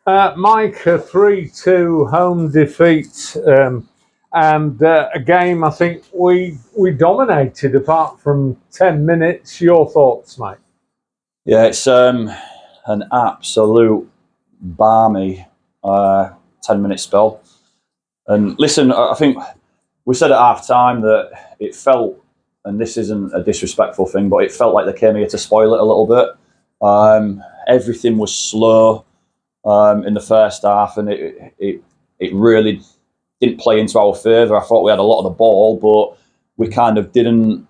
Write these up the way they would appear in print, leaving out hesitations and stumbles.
Mike, a 3-2 home defeat, and a game I think we dominated apart from 10 minutes. Your thoughts, mate? Yeah, it's an absolute balmy 10-minute spell. And listen, I think we said at half time that it felt, and this isn't a disrespectful thing, but it felt like they came here to spoil it a little bit. Everything was slow in the first half, and it really didn't play into our favour. I thought we had a lot of the ball, but we kind of didn't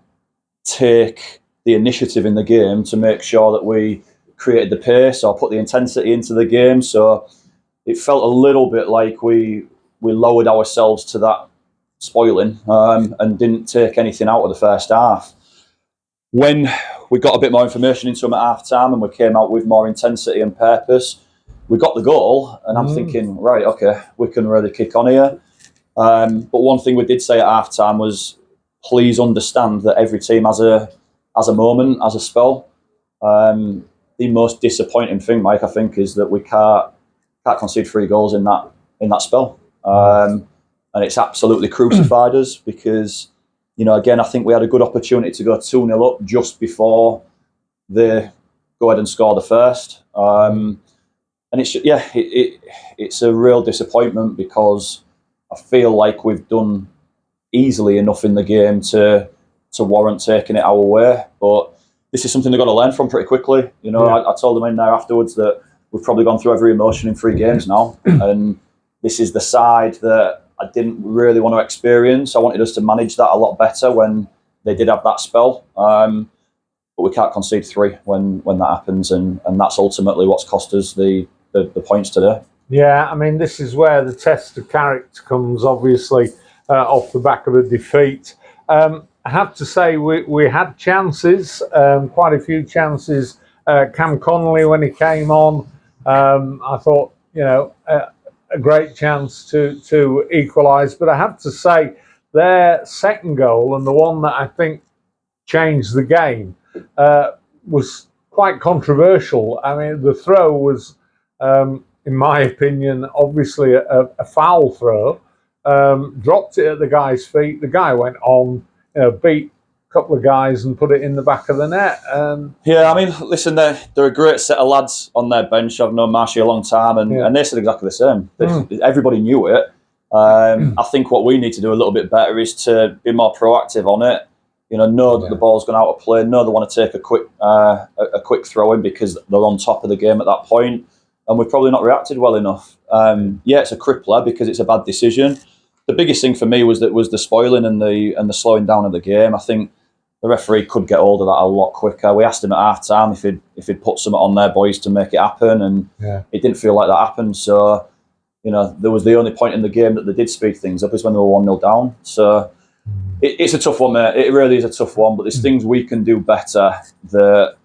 take the initiative in the game to make sure that we created the pace or put the intensity into the game. So it felt a little bit like we lowered ourselves to that spoiling and didn't take anything out of the first half. When we got a bit more information into them at half time and we came out with more intensity and purpose, we got the goal, and I'm thinking, right, okay, we can really kick on here. But one thing we did say at half time was, please understand that every team has a moment, has a spell. The most disappointing thing, Mike, I think, is that we can't concede 3 goals in that spell. And it's absolutely crucified us because, again, I think we had a good opportunity to go 2-0 up just before they go ahead and score the first. And it's a real disappointment because I feel like we've done easily enough in the game to warrant taking it our way. But this is something they've got to learn from pretty quickly. I told them in there afterwards that we've probably gone through every emotion in 3 games now. And this is the side that I didn't really want to experience. I wanted us to manage that a lot better when they did have that spell. But we can't concede 3 when that happens. And that's ultimately what's cost us the points today. Yeah, I mean, this is where the test of character comes, obviously, off the back of a defeat. I have to say, we had chances, quite a few chances. Cam Connolly, when he came on, I thought, a great chance to equalise. But I have to say, their second goal, and the one that I think changed the game, was quite controversial. I mean, the throw was, in my opinion, obviously a foul throw. Dropped it at the guy's feet. The guy went on, beat a couple of guys and put it in the back of the net. Yeah, I mean, listen, they're a great set of lads on their bench. I've known Marshy a long time, and they said exactly the same. Everybody knew it. I think what we need to do a little bit better is to be more proactive on it. Know that the ball's gone out of play. Know they want to take a quick throw in because they're on top of the game at that point, and we've probably not reacted well enough. It's a crippler because it's a bad decision. The biggest thing for me was the spoiling and the slowing down of the game. I think the referee could get hold of that a lot quicker. We asked him at half time if he'd put something on their boys to make it happen, and it didn't feel like that happened. So, there was the only point in the game that they did speed things up is when they were 1-0 down. So it's a tough one, mate. It really is a tough one, but there's things we can do better that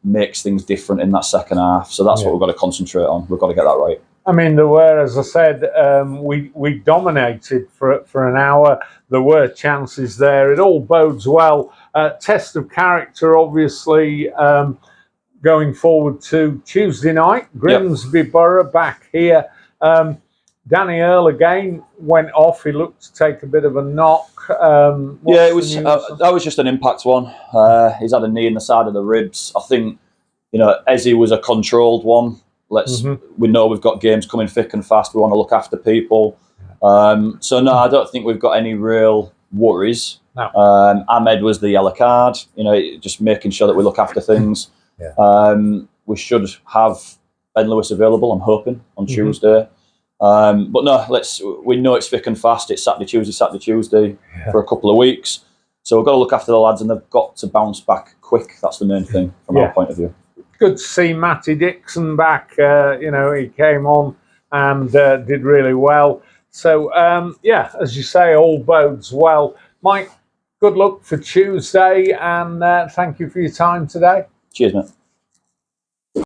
makes things different in that second half. So that's what we've got to concentrate on. We've got to get that right. I mean, there were, as I said, we dominated for an hour. There were chances there. It all bodes well. Test of character, obviously, going forward to Tuesday night. Grimsby Borough back here. Danny Earl again went off. He looked to take a bit of a knock. It was that was just an impact one. He's had a knee in the side of the ribs. I think Ezzy was a controlled one. We know we've got games coming thick and fast. We want to look after people. So no, I don't think we've got any real worries. No. Ahmed was the yellow card. Just making sure that we look after things. We should have Ben Lewis available, I'm hoping, on Tuesday. But no, we know it's thick and fast. It's Saturday, Tuesday for a couple of weeks. So we've got to look after the lads, and they've got to bounce back quick. That's the main thing from our point of view. Good to see Matty Dixon back. He came on and did really well. So, as you say, all bodes well. Mike, good luck for Tuesday, and thank you for your time today. Cheers, mate.